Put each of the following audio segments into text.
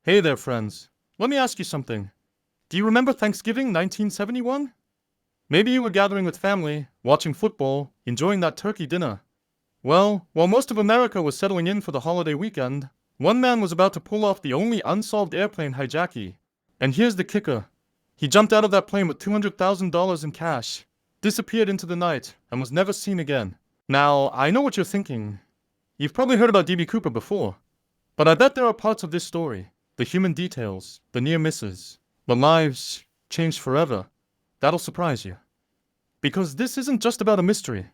Hey there, friends. Let me ask you something. Do you remember Thanksgiving 1971? Maybe you were gathering with family, watching football, enjoying that turkey dinner. Well, while most of America was settling in for the holiday weekend, one man was about to pull off the only unsolved airplane hijacking. And here's the kicker. He jumped out of that plane with $200,000 in cash, disappeared into the night, and was never seen again. Now, I know what you're thinking. You've probably heard about D.B. Cooper before, but I bet there are parts of this story, the human details, the near misses, the lives changed forever, that'll surprise you. Because this isn't just about a mystery.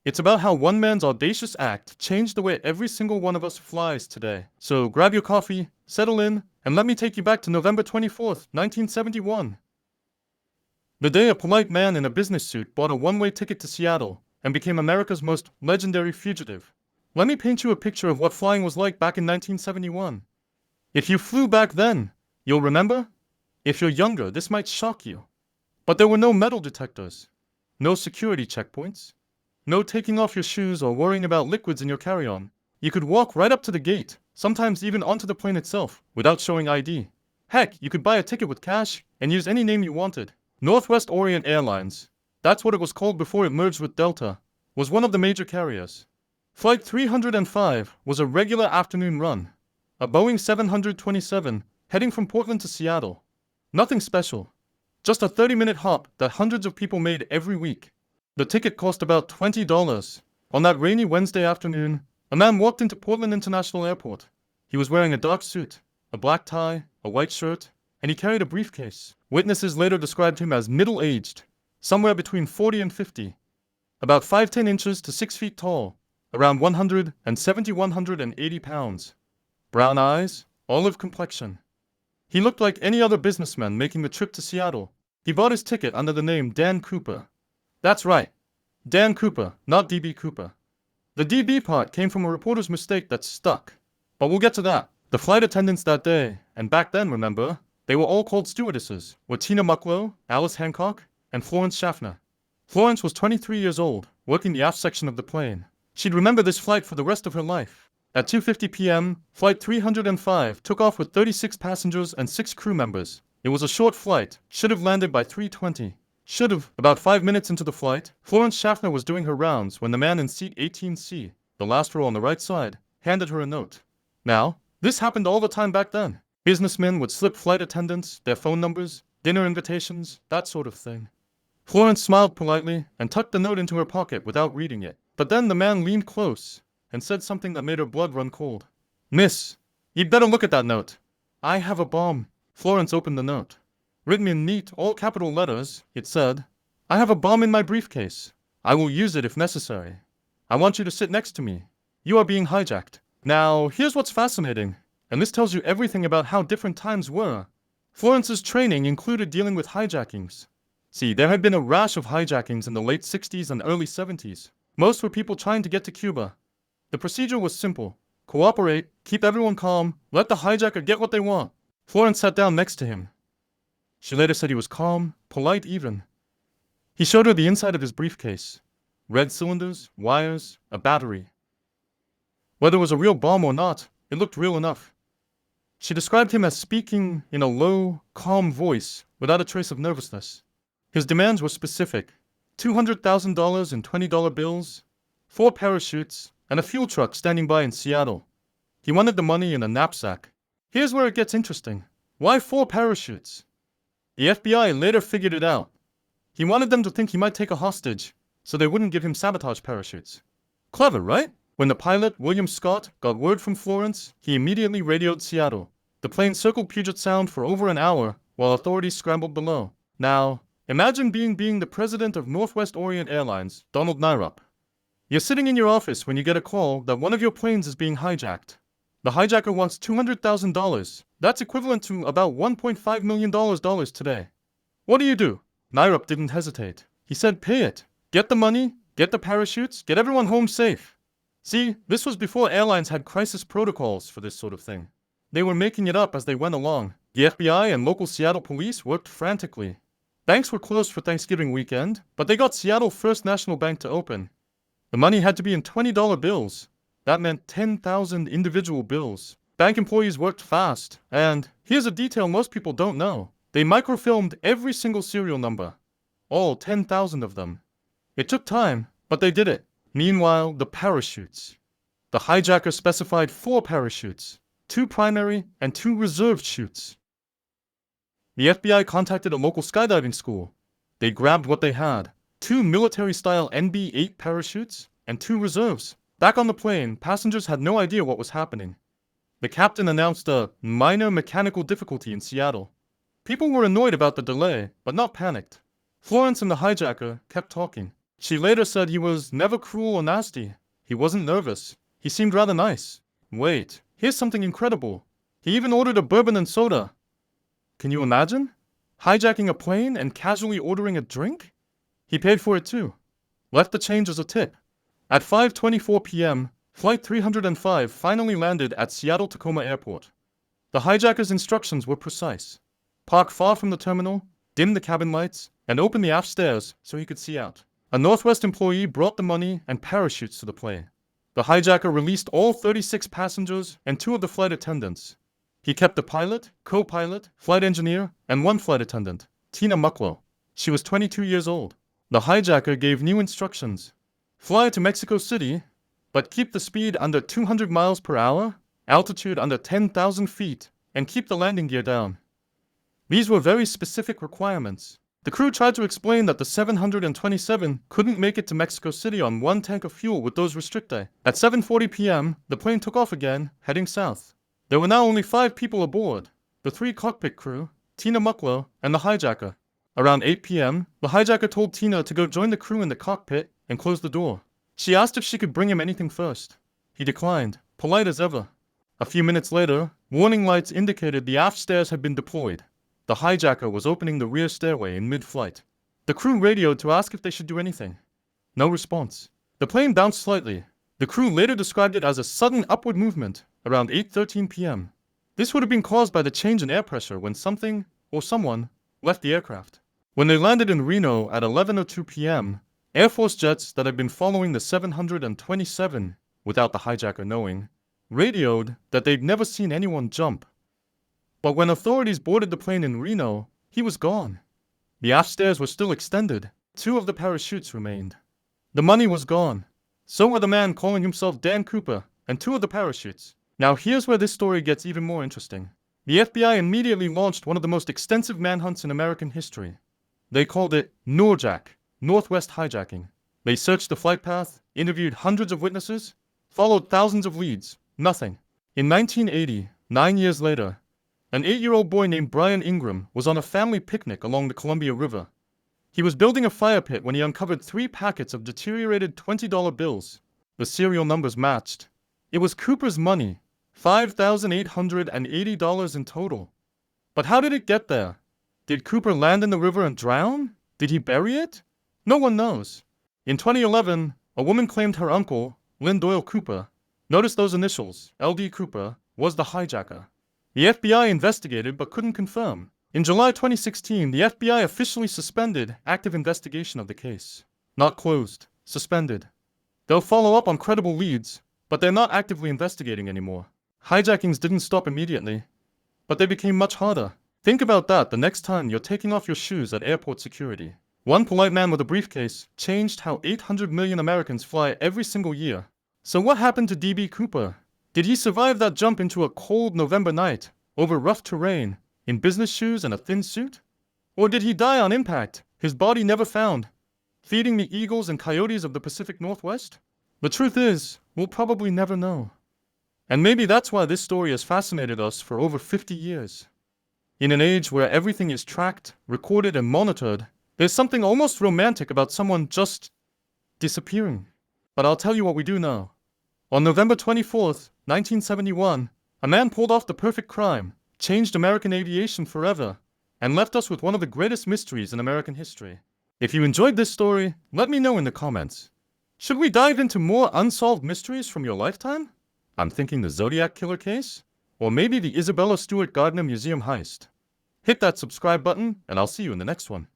It's about how one man's audacious act changed the way every single one of us flies today. So grab your coffee, settle in, and let me take you back to November 24th, 1971. The day a polite man in a business suit bought a one-way ticket to Seattle and became America's most legendary fugitive. Let me paint you a picture of what flying was like back in 1971. If you flew back then, you'll remember? If you're younger, this might shock you. But there were no metal detectors, no security checkpoints, no taking off your shoes or worrying about liquids in your carry-on. You could walk right up to the gate, sometimes even onto the plane itself, without showing ID. Heck, you could buy a ticket with cash and use any name you wanted. Northwest Orient Airlines, that's what it was called before it merged with Delta, was one of the major carriers. Flight 305 was a regular afternoon run, a Boeing 727 heading from Portland to Seattle. Nothing special, just a 30-minute hop that hundreds of people made every week. The ticket cost about $20. On that rainy Wednesday afternoon, a man walked into Portland International Airport. He was wearing a dark suit, a black tie, a white shirt, and he carried a briefcase. Witnesses later described him as middle-aged, somewhere between 40 and 50, about 5'10" inches to 6 feet tall, around 180 pounds. Brown eyes, olive complexion. He looked like any other businessman making the trip to Seattle. He bought his ticket under the name Dan Cooper. That's right, Dan Cooper, not D.B. Cooper. The D.B. part came from a reporter's mistake that stuck. But we'll get to that. The flight attendants that day, and back then, remember, they were all called stewardesses, were Tina Mucklow, Alice Hancock, and Florence Schaffner. Florence was 23 years old, working the aft section of the plane. She'd remember this flight for the rest of her life. At 2:50 p.m., Flight 305 took off with 36 passengers and 6 crew members. It was a short flight, should have landed by 3:20. Should have. About 5 minutes into the flight, Florence Schaffner was doing her rounds when the man in seat 18C, the last row on the right side, handed her a note. Now, this happened all the time back then. Businessmen would slip flight attendants, their phone numbers, dinner invitations, that sort of thing. Florence smiled politely and tucked the note into her pocket without reading it. But then the man leaned close and said something that made her blood run cold. "Miss, you'd better look at that note. I have a bomb." Florence opened the note. Written in neat, all-capital letters, it said, "I have a bomb in my briefcase. I will use it if necessary. I want you to sit next to me. You are being hijacked." Now, here's what's fascinating, and this tells you everything about how different times were. Florence's training included dealing with hijackings. See, there had been a rash of hijackings in the late 60s and early 70s. Most were people trying to get to Cuba. The procedure was simple. Cooperate, keep everyone calm, let the hijacker get what they want. Florence sat down next to him. She later said he was calm, polite even. He showed her the inside of his briefcase. Red cylinders, wires, a battery. Whether it was a real bomb or not, it looked real enough. She described him as speaking in a low, calm voice without a trace of nervousness. His demands were specific. $200,000 in $20 bills, 4 parachutes, and a fuel truck standing by in Seattle. He wanted the money in a knapsack. Here's where it gets interesting. Why 4 parachutes? The FBI later figured it out. He wanted them to think he might take a hostage, so they wouldn't give him sabotage parachutes. Clever, right? When the pilot, William Scott, got word from Florence, he immediately radioed Seattle. The plane circled Puget Sound for over an hour while authorities scrambled below. Now, imagine being the president of Northwest Orient Airlines, Donald Nyrup. You're sitting in your office when you get a call that one of your planes is being hijacked. The hijacker wants $200,000. That's equivalent to about $1.5 million today. What do? Nyrup didn't hesitate. He said pay it. Get the money, get the parachutes, get everyone home safe. See, this was before airlines had crisis protocols for this sort of thing. They were making it up as they went along. The FBI and local Seattle police worked frantically. Banks were closed for Thanksgiving weekend, but they got Seattle First National Bank to open. The money had to be in $20 bills. That meant 10,000 individual bills. Bank employees worked fast, and Here's a detail most people don't know. They microfilmed every single serial number. All 10,000 of them. It took time, but they did it. Meanwhile, the parachutes. The hijacker specified 4 parachutes, 2 primary and 2 reserved chutes. The FBI contacted a local skydiving school. They grabbed what they had, 2 military-style NB-8 parachutes and 2 reserves. Back on the plane, passengers had no idea what was happening. The captain announced a minor mechanical difficulty in Seattle. People were annoyed about the delay, but not panicked. Florence and the hijacker kept talking. She later said he was never cruel or nasty. He wasn't nervous. He seemed rather nice. Wait, here's something incredible. He even ordered a bourbon and soda. Can you imagine? Hijacking a plane and casually ordering a drink? He paid for it too. Left the change as a tip. At 5:24 p.m., Flight 305 finally landed at Seattle-Tacoma Airport. The hijacker's instructions were precise. Park far from the terminal, dim the cabin lights, and open the aft stairs so he could see out. A Northwest employee brought the money and parachutes to the plane. The hijacker released all 36 passengers and 2 of the flight attendants. He kept the pilot, co-pilot, flight engineer, and 1 flight attendant, Tina Mucklow. She was 22 years old. The hijacker gave new instructions. Fly to Mexico City, but keep the speed under 200 miles per hour, altitude under 10,000 feet, and keep the landing gear down. These were very specific requirements. The crew tried to explain that the 727 couldn't make it to Mexico City on 1 tank of fuel with those restricti. At 7:40 p.m., the plane took off again, heading south. There were now only 5 people aboard, the 3 cockpit crew, Tina Mucklow, and the hijacker. Around 8 p.m., the hijacker told Tina to go join the crew in the cockpit and close the door. She asked if she could bring him anything first. He declined, polite as ever. A few minutes later, warning lights indicated the aft stairs had been deployed. The hijacker was opening the rear stairway in mid-flight. The crew radioed to ask if they should do anything. No response. The plane bounced slightly. The crew later described it as a sudden upward movement around 8:13 p.m. This would have been caused by the change in air pressure when something, or someone, left the aircraft. When they landed in Reno at 11:02 p.m., Air Force jets that had been following the 727, without the hijacker knowing, radioed that they'd never seen anyone jump. But when authorities boarded the plane in Reno, he was gone. The aft stairs were still extended. 2 of the parachutes remained. The money was gone. So were the man calling himself Dan Cooper and 2 of the parachutes. Now here's where this story gets even more interesting. The FBI immediately launched one of the most extensive manhunts in American history. They called it NORJAK, Northwest Hijacking. They searched the flight path, interviewed hundreds of witnesses, followed thousands of leads. Nothing. In 1980, 9 years later, an 8-year-old boy named Brian Ingram was on a family picnic along the Columbia River. He was building a fire pit when he uncovered 3 packets of deteriorated $20 bills. The serial numbers matched. It was Cooper's money, $5,880 in total. But how did it get there? Did Cooper land in the river and drown? Did he bury it? No one knows. In 2011, a woman claimed her uncle, Lynn Doyle Cooper, notice those initials, LD Cooper, was the hijacker. The FBI investigated but couldn't confirm. In July 2016, the FBI officially suspended active investigation of the case. Not closed, suspended. They'll follow up on credible leads, but they're not actively investigating anymore. Hijackings didn't stop immediately, but they became much harder. Think about that the next time you're taking off your shoes at airport security. One polite man with a briefcase changed how 800 million Americans fly every single year. So what happened to DB Cooper? Did he survive that jump into a cold November night, over rough terrain, in business shoes and a thin suit? Or did he die on impact, his body never found, feeding the eagles and coyotes of the Pacific Northwest? The truth is, we'll probably never know. And maybe that's why this story has fascinated us for over 50 years. In an age where everything is tracked, recorded, and monitored, there's something almost romantic about someone just disappearing. But I'll tell you what we do know. On November 24th, 1971, a man pulled off the perfect crime, changed American aviation forever, and left us with one of the greatest mysteries in American history. If you enjoyed this story, let me know in the comments. Should we dive into more unsolved mysteries from your lifetime? I'm thinking the Zodiac Killer case, or maybe the Isabella Stewart Gardner Museum heist. Hit that subscribe button, and I'll see you in the next one.